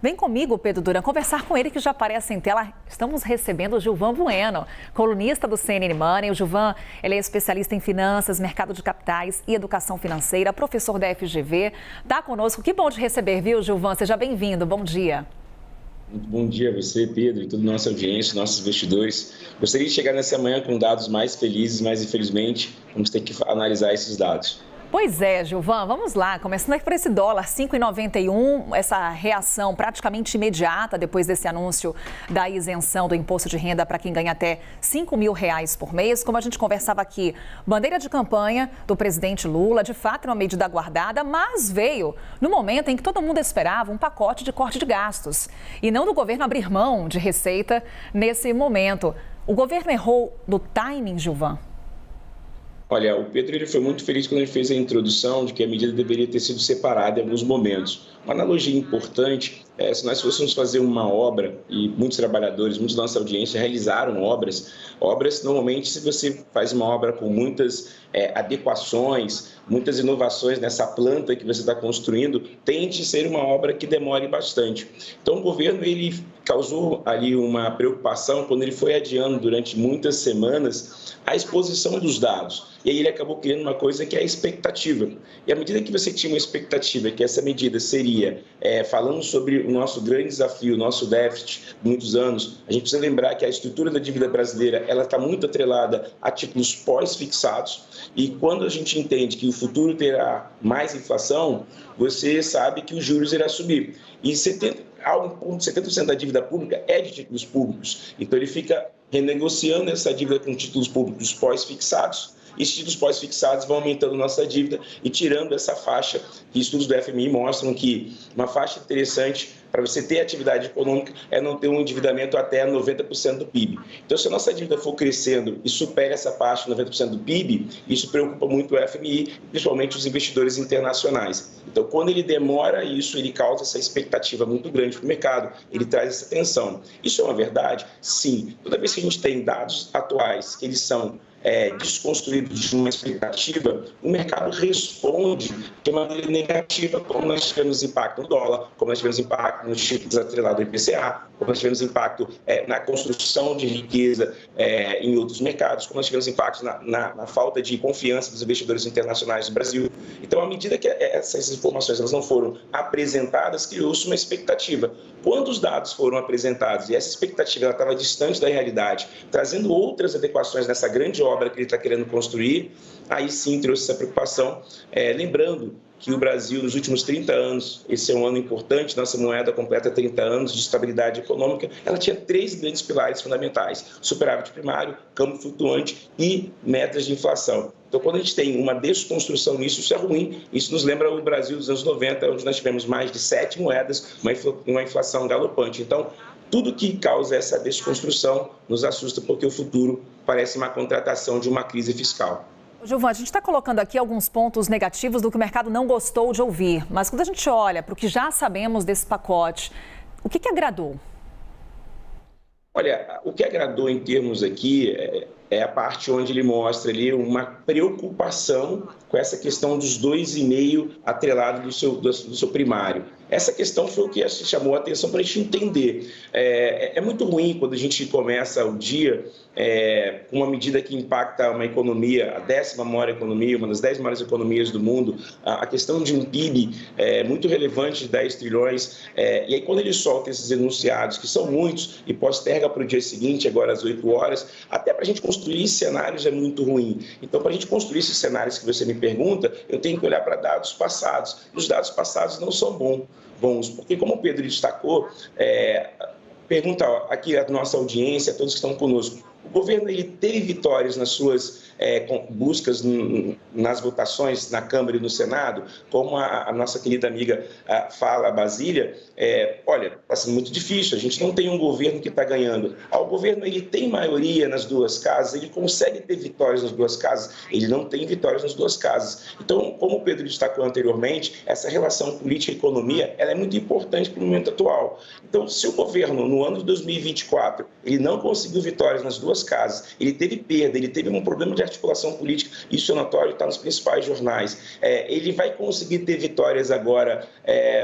Vem comigo, Pedro Duran, conversar com ele que já aparece em tela. Estamos recebendo o Gilvan Bueno, colunista do CNN Money. O Gilvan, ele é especialista em finanças, mercado de capitais e educação financeira, professor da FGV. Está conosco. Que bom te receber, viu, Gilvan? Seja bem-vindo. Bom dia. Muito bom dia a você, Pedro, e toda a nossa audiência, nossos investidores. Gostaria de chegar nessa manhã com dados mais felizes, mas infelizmente vamos ter que analisar esses dados. Pois é, Gilvan, vamos lá. Começando aqui por esse dólar, 5,91, essa reação praticamente imediata depois desse anúncio da isenção do imposto de renda para quem ganha até R$5 mil por mês. Como a gente conversava aqui, bandeira de campanha do presidente Lula, de fato uma medida aguardada, mas veio no momento em que todo mundo esperava um pacote de corte de gastos e não do governo abrir mão de receita nesse momento. O governo errou no timing, Gilvan? Olha, o Pedro ele foi muito feliz quando ele fez a introdução de que a medida deveria ter sido separada em alguns momentos. Uma analogia importante é se nós fôssemos fazer uma obra, e muitos trabalhadores, muitos da nossa audiência realizaram obras. Obras, normalmente, se você faz uma obra com muitas adequações, muitas inovações nessa planta que você está construindo, tende a ser uma obra que demore bastante. Então, o governo ele causou ali uma preocupação quando ele foi adiando durante muitas semanas a exposição dos dados. E aí ele acabou criando uma coisa que é a expectativa. E à medida que você tinha uma expectativa que essa medida seria, falando sobre o nosso grande desafio, o nosso déficit de muitos anos, a gente precisa lembrar que a estrutura da dívida brasileira ela está muito atrelada a títulos pós-fixados. E quando a gente entende que o futuro terá mais inflação, você sabe que os juros irão subir. E 70% da dívida pública é de títulos públicos. Então ele fica renegociando essa dívida com títulos públicos pós-fixados. E esses títulos pós-fixados vão aumentando nossa dívida e tirando essa faixa, que estudos do FMI mostram que uma faixa interessante para você ter atividade econômica é não ter um endividamento até 90% do PIB. Então, se a nossa dívida for crescendo e supera essa faixa de 90% do PIB, isso preocupa muito o FMI, principalmente os investidores internacionais. Então, quando ele demora isso, ele causa essa expectativa muito grande para o mercado, ele traz essa tensão. Isso é uma verdade? Sim. Toda vez que a gente tem dados atuais, que eles são desconstruídos de uma expectativa, o mercado responde de maneira negativa, como nós tivemos impacto no dólar, como nós tivemos impacto nos títulos atrelados ao IPCA, como nós tivemos impacto na construção de riqueza em outros mercados, como nós tivemos impacto na falta de confiança dos investidores internacionais do Brasil. Então, à medida que essas informações elas não foram apresentadas, criou-se uma expectativa. Quando os dados foram apresentados e essa expectativa ela estava distante da realidade, trazendo outras adequações nessa grande obra que ele está querendo construir, aí sim trouxe essa preocupação. Lembrando que o Brasil, nos últimos 30 anos, esse é um ano importante, nossa moeda completa 30 anos de estabilidade econômica, ela tinha 3 grandes pilares fundamentais: superávit primário, câmbio flutuante e metas de inflação. Então, quando a gente tem uma desconstrução nisso, isso é ruim. Isso nos lembra o Brasil dos anos 90, onde nós tivemos mais de 7 moedas, uma inflação galopante. Então, tudo que causa essa desconstrução nos assusta, porque o futuro parece uma contratação de uma crise fiscal. Gilvan, a gente está colocando aqui alguns pontos negativos do que o mercado não gostou de ouvir. Mas quando a gente olha para o que já sabemos desse pacote, o que agradou? Olha, o que agradou em termos aqui é a parte onde ele mostra ali uma preocupação com essa questão dos 2,5 atrelado do seu primário. Essa questão foi o que chamou a atenção para a gente entender. É muito ruim quando a gente começa o dia com uma medida que impacta uma economia, a 10ª maior economia, uma das 10 maiores economias do mundo, a questão de um PIB muito relevante de 10 trilhões. E aí, quando ele solta esses enunciados, que são muitos, e posterga para o dia seguinte, agora às 8 horas, até para a gente construir cenários é muito ruim. Então, para a gente construir esses cenários que você me pergunta, eu tenho que olhar para dados passados. E os dados passados não são bons, porque, como o Pedro destacou, pergunta aqui à nossa audiência, a todos que estão conosco, o governo ele teve vitórias nas suas buscas nas votações na Câmara e no Senado, como a nossa querida amiga fala, a Basília, olha, está sendo muito difícil, a gente não tem um governo que está ganhando. O governo ele tem maioria nas duas casas, ele consegue ter vitórias nas duas casas, ele não tem vitórias nas duas casas. Então, como o Pedro destacou anteriormente, essa relação política e economia ela é muito importante para o momento atual. Então, se o governo, no ano de 2024, ele não conseguiu vitórias nas duas casas, ele teve perda, ele teve um problema de articulação política, isso é notório, estar nos principais jornais. Ele vai conseguir ter vitórias agora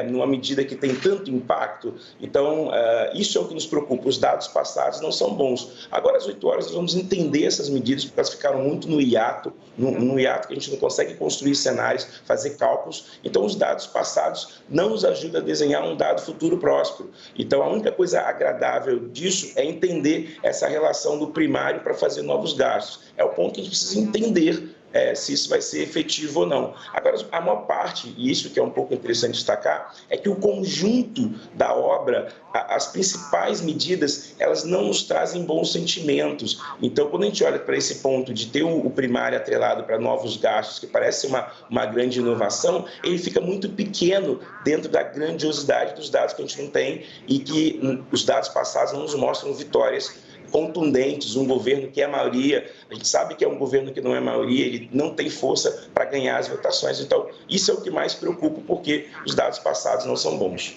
numa medida que tem tanto impacto? Então, isso é o que nos preocupa. Os dados passados não são bons. Agora, às 8 horas, nós vamos entender essas medidas, porque elas ficaram muito no hiato, no hiato que a gente não consegue construir cenários, fazer cálculos. Então, os dados passados não nos ajudam a desenhar um dado futuro próspero. Então, a única coisa agradável disso é entender essa relação do primário para fazer novos gastos. É o ponto que a gente precisa entender se isso vai ser efetivo ou não. Agora, a maior parte, e isso que é um pouco interessante destacar, é que o conjunto da obra, as principais medidas, elas não nos trazem bons sentimentos. Então, quando a gente olha para esse ponto de ter o primário atrelado para novos gastos, que parece uma grande inovação, ele fica muito pequeno dentro da grandiosidade dos dados que a gente não tem e que os dados passados não nos mostram vitórias contundentes, um governo que é maioria, a gente sabe que é um governo que não é maioria, ele não tem força para ganhar as votações, então isso é o que mais preocupa, porque os dados passados não são bons.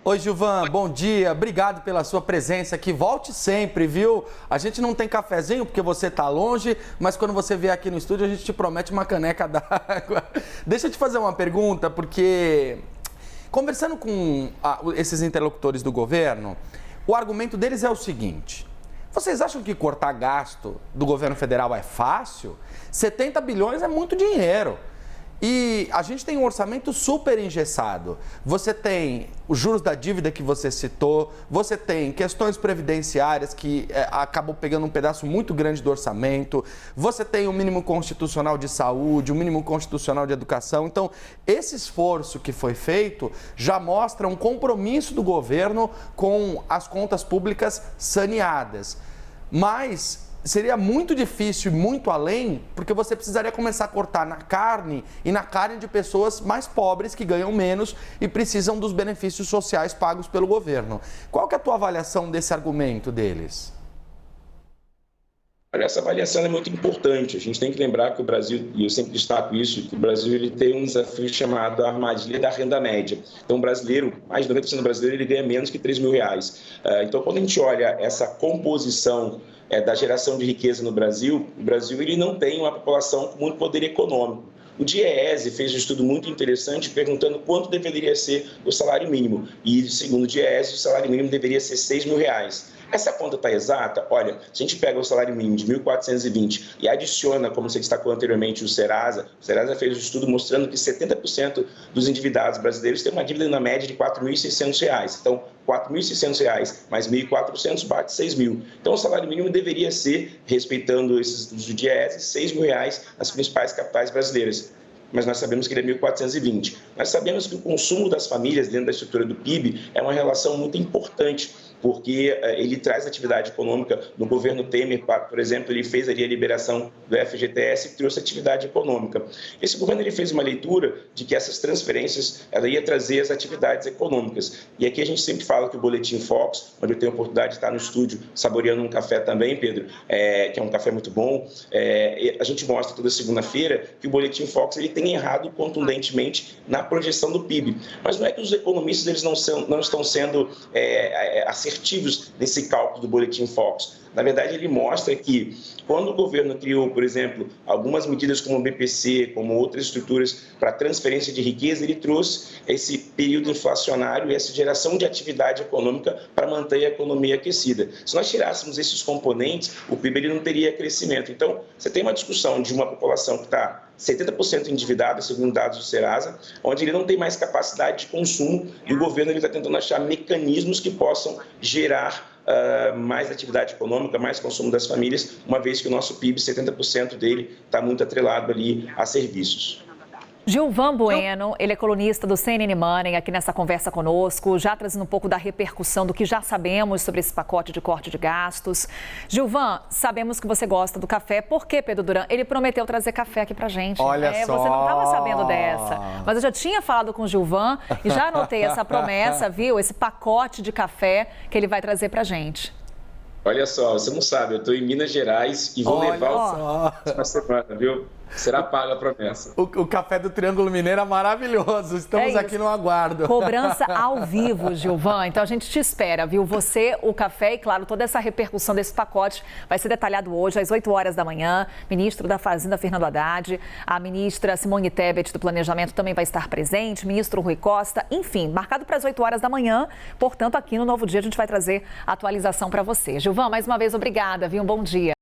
Oi, Gilvan, bom dia, obrigado pela sua presença aqui, volte sempre, viu? A gente não tem cafezinho porque você está longe, mas quando você vier aqui no estúdio a gente te promete uma caneca d'água. Deixa eu te fazer uma pergunta, porque conversando com esses interlocutores do governo, o argumento deles é o seguinte: vocês acham que cortar gasto do governo federal é fácil? 70 bilhões é muito dinheiro. E a gente tem um orçamento super engessado. Você tem os juros da dívida que você citou, você tem questões previdenciárias que acabam pegando um pedaço muito grande do orçamento, você tem o mínimo constitucional de saúde, o mínimo constitucional de educação. Então, esse esforço que foi feito já mostra um compromisso do governo com as contas públicas saneadas. Mas seria muito difícil e muito além, porque você precisaria começar a cortar na carne e na carne de pessoas mais pobres que ganham menos e precisam dos benefícios sociais pagos pelo governo. Qual que é a tua avaliação desse argumento deles? Olha, essa avaliação é muito importante. A gente tem que lembrar que o Brasil, e eu sempre destaco isso, que o Brasil ele tem um desafio chamado a armadilha da renda média. Então, o brasileiro, mais de 90% do brasileiro, ele ganha menos que R$3 mil. Então, quando a gente olha essa composição da geração de riqueza no Brasil, o Brasil ele não tem uma população com muito poder econômico. O DIEESE fez um estudo muito interessante perguntando quanto deveria ser o salário mínimo. E, segundo o DIEESE, o salário mínimo deveria ser R$6 mil. Essa conta está exata? Olha, se a gente pega o salário mínimo de 1.420 e adiciona, como você destacou anteriormente, o Serasa fez um estudo mostrando que 70% dos endividados brasileiros têm uma dívida na média de R$4.600. Então, R$4.600 mais 1.400 bate 6 mil. Então, o salário mínimo deveria ser, respeitando esses do DIEESE, R$6 mil nas principais capitais brasileiras. Mas nós sabemos que ele é 1.420. Nós sabemos que o consumo das famílias dentro da estrutura do PIB é uma relação muito importante, porque ele traz atividade econômica. No governo Temer, por exemplo, ele fez ali a liberação do FGTS e trouxe atividade econômica. Esse governo ele fez uma leitura de que essas transferências ela ia trazer as atividades econômicas. E aqui a gente sempre fala que o Boletim Focus, onde eu tenho a oportunidade de estar no estúdio saboreando um café também, Pedro, que é um café muito bom, a gente mostra toda segunda-feira que o Boletim Focus ele tem errado contundentemente na projeção do PIB. Mas não é que os economistas eles não estão sendo assertivos nesse cálculo do Boletim Focus. Na verdade, ele mostra que quando o governo criou, por exemplo, algumas medidas como o BPC, como outras estruturas para transferência de riqueza, ele trouxe esse período inflacionário e essa geração de atividade econômica para manter a economia aquecida. Se nós tirássemos esses componentes, o PIB ele não teria crescimento. Então, você tem uma discussão de uma população que está 70% endividada, segundo dados do Serasa, onde ele não tem mais capacidade de consumo e o governo está tentando achar mecanismos que possam gerar mais atividade econômica, mais consumo das famílias, uma vez que o nosso PIB, 70% dele, está muito atrelado ali a serviços. Gilvan Bueno, ele é colunista do CNN Money, aqui nessa conversa conosco, já trazendo um pouco da repercussão do que já sabemos sobre esse pacote de corte de gastos. Gilvan, sabemos que você gosta do café, por quê, Pedro Duran? Ele prometeu trazer café aqui pra gente. Olha só! Você não estava sabendo dessa, mas eu já tinha falado com o Gilvan e já anotei essa promessa, viu? Esse pacote de café que ele vai trazer pra gente. Olha só, você não sabe, eu estou em Minas Gerais e vou levar uma semana, viu? Será paga a promessa. O café do Triângulo Mineiro é maravilhoso. Estamos aqui no aguardo. Cobrança ao vivo, Gilvan. Então a gente te espera, viu? Você, o café e, claro, toda essa repercussão desse pacote vai ser detalhado hoje às 8 horas da manhã. Ministro da Fazenda, Fernando Haddad, a ministra Simone Tebet do Planejamento também vai estar presente, ministro Rui Costa, enfim, marcado para as 8 horas da manhã. Portanto, aqui no Novo Dia a gente vai trazer a atualização para você. Gilvan, mais uma vez, obrigada, viu? Um bom dia.